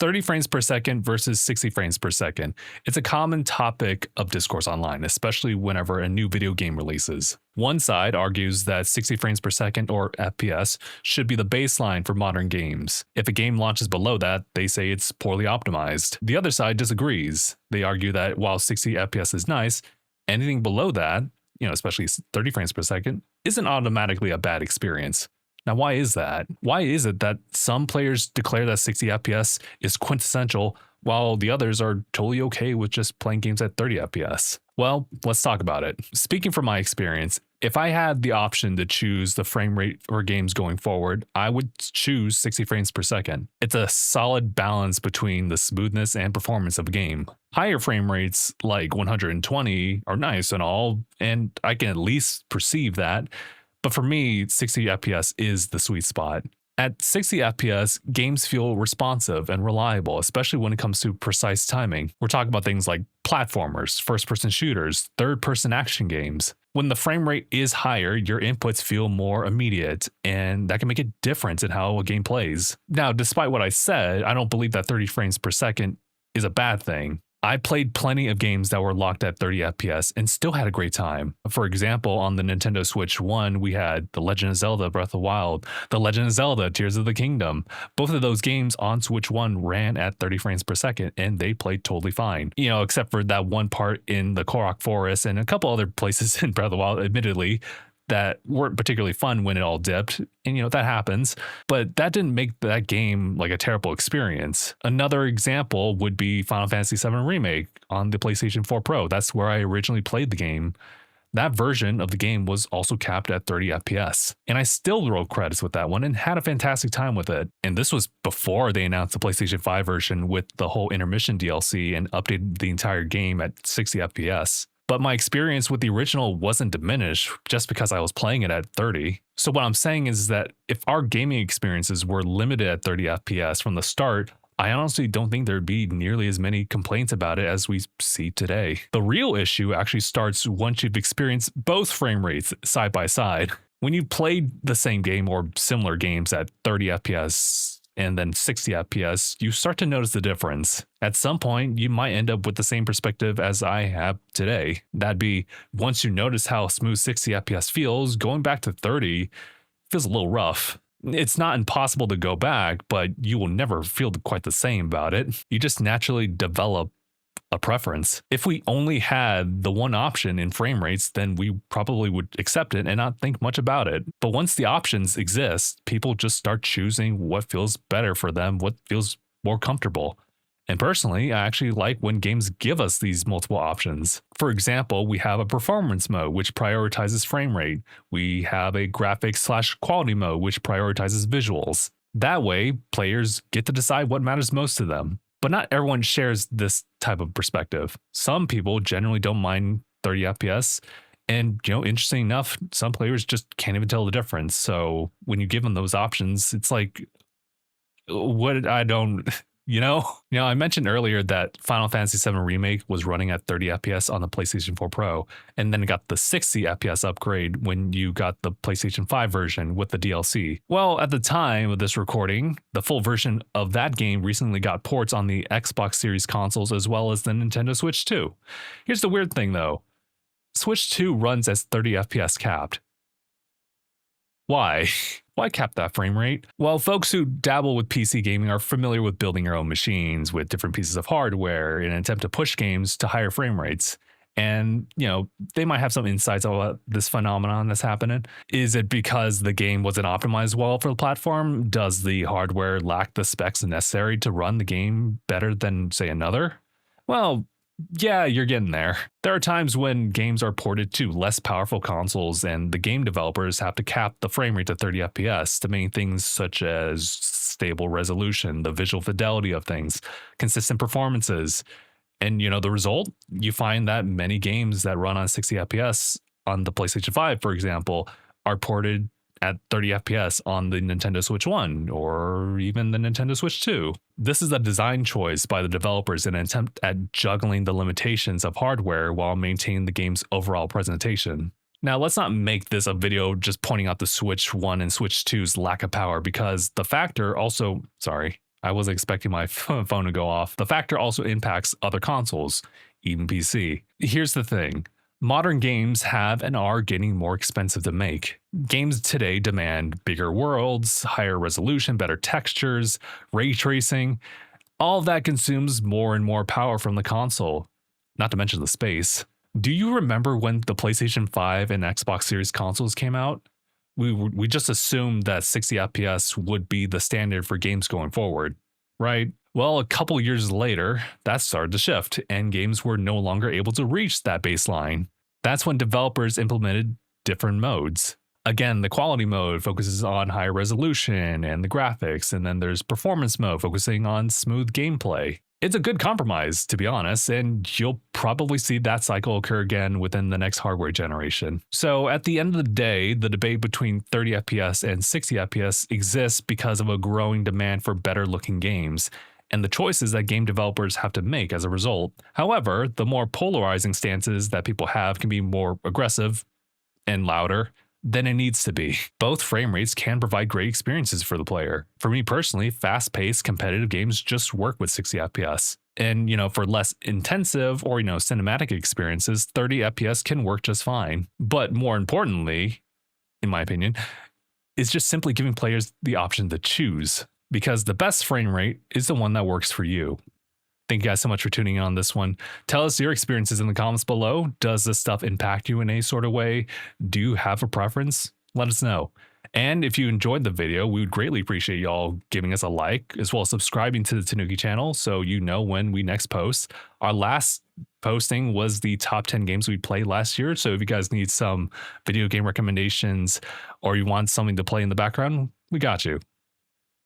30 frames per second versus 60 frames per second. It's a common topic of discourse online, especially whenever a new video game releases. One side argues that 60 frames per second, or FPS, should be the baseline for modern games. If a game launches below that, they say it's poorly optimized. The other side disagrees. They argue that while 60 FPS is nice, anything below that, especially 30 frames per second, isn't automatically a bad experience. Now, why is that? Why is it that some players declare that 60 FPS is quintessential while the others are totally okay with just playing games at 30 FPS? Well, let's talk about it. Speaking from my experience, if I had the option to choose the frame rate for games going forward, I would choose 60 frames per second. It's a solid balance between the smoothness and performance of a game. Higher frame rates like 120 are nice and all, and I can at least perceive that. But for me, 60 FPS is the sweet spot. At 60 FPS, games feel responsive and reliable, especially when it comes to precise timing. We're talking about things like platformers, first-person shooters, third-person action games. When the frame rate is higher, your inputs feel more immediate, and that can make a difference in how a game plays. Now, despite what I said, I don't believe that 30 frames per second is a bad thing. I played plenty of games that were locked at 30 FPS and still had a great time. For example, on the Nintendo Switch 1, we had The Legend of Zelda Breath of the Wild, The Legend of Zelda Tears of the Kingdom. Both of those games on Switch 1 ran at 30 frames per second, and they played totally fine. Except for that one part in the Korok Forest and a couple other places in Breath of the Wild, admittedly, that weren't particularly fun when it all dipped, and that happens, but that didn't make that game like a terrible experience. Another example would be Final Fantasy VII Remake on the PlayStation 4 Pro. That's where I originally played the game. That version of the game was also capped at 30 FPS, and I still rolled credits with that one and had a fantastic time with it. And this was before they announced the PlayStation 5 version with the whole intermission DLC and updated the entire game at 60 FPS. But my experience with the original wasn't diminished just because I was playing it at 30. So what I'm saying is that if our gaming experiences were limited at 30 FPS from the start, I honestly don't think there'd be nearly as many complaints about it as we see today. The real issue actually starts once you've experienced both frame rates side by side. When you played the same game or similar games at 30 FPS and then 60 FPS, you start to notice the difference. At some point, you might end up with the same perspective as I have today. That'd be, once you notice how smooth 60 FPS feels, going back to 30 feels a little rough. It's not impossible to go back, but you will never feel quite the same about it. You just naturally develop a preference. If we only had the one option in frame rates, then we probably would accept it and not think much about it. But once the options exist, people just start choosing what feels better for them, what feels more comfortable. And personally, I actually like when games give us these multiple options. For example, we have a performance mode, which prioritizes frame rate. We have a graphics/quality mode, which prioritizes visuals. That way, players get to decide what matters most to them. But not everyone shares this type of perspective. Some people generally don't mind 30 FPS. And, interesting enough, some players just can't even tell the difference. So when you give them those options, it's like, what I don't... I mentioned earlier that Final Fantasy VII Remake was running at 30 FPS on the PlayStation 4 Pro, and then it got the 60 FPS upgrade when you got the PlayStation 5 version with the DLC. Well, at the time of this recording, the full version of that game recently got ports on the Xbox Series consoles as well as the Nintendo Switch 2. Here's the weird thing though. Switch 2 runs as 30 FPS capped. Why? Why cap that frame rate? Well, folks who dabble with PC gaming are familiar with building your own machines with different pieces of hardware in an attempt to push games to higher frame rates. And, they might have some insights about this phenomenon that's happening. Is it because the game wasn't optimized well for the platform? Does the hardware lack the specs necessary to run the game better than, say, another? Well, yeah, you're getting there. There are times when games are ported to less powerful consoles and the game developers have to cap the frame rate to 30 FPS to maintain things such as stable resolution, the visual fidelity of things, consistent performances. And, the result, you find that many games that run on 60 FPS on the PlayStation 5, for example, are ported at 30 FPS on the Nintendo Switch 1 or even the Nintendo Switch 2. This is a design choice by the developers in an attempt at juggling the limitations of hardware while maintaining the game's overall presentation. Now, let's not make this a video just pointing out the Switch 1 and Switch 2's lack of power, because the factor also, I wasn't expecting my phone to go off. The factor also impacts other consoles, even PC. Here's the thing. Modern games have and are getting more expensive to make. Games today demand bigger worlds, higher resolution, better textures, ray tracing. All of that consumes more and more power from the console, not to mention the space. Do you remember when the PlayStation 5 and Xbox Series consoles came out? We just assumed that 60 FPS would be the standard for games going forward, right? Well, a couple years later, that started to shift, and games were no longer able to reach that baseline. That's when developers implemented different modes. Again, the quality mode focuses on higher resolution and the graphics, and then there's performance mode focusing on smooth gameplay. It's a good compromise, to be honest, and you'll probably see that cycle occur again within the next hardware generation. So at the end of the day, the debate between 30 FPS and 60 FPS exists because of a growing demand for better looking games, and the choices that game developers have to make as a result. However, the more polarizing stances that people have can be more aggressive and louder than it needs to be. Both frame rates can provide great experiences for the player. For me personally, fast-paced competitive games just work with 60 FPS. And, for less intensive or, cinematic experiences, 30 FPS can work just fine. But more importantly, in my opinion, is just simply giving players the option to choose, because the best frame rate is the one that works for you. Thank you guys so much for tuning in on this one. Tell us your experiences in the comments below. Does this stuff impact you in any sort of way? Do you have a preference? Let us know. And if you enjoyed the video, we would greatly appreciate y'all giving us a like, as well as subscribing to the Tanuki channel so you know when we next post. Our last posting was the top 10 games we played last year. So if you guys need some video game recommendations or you want something to play in the background, we got you.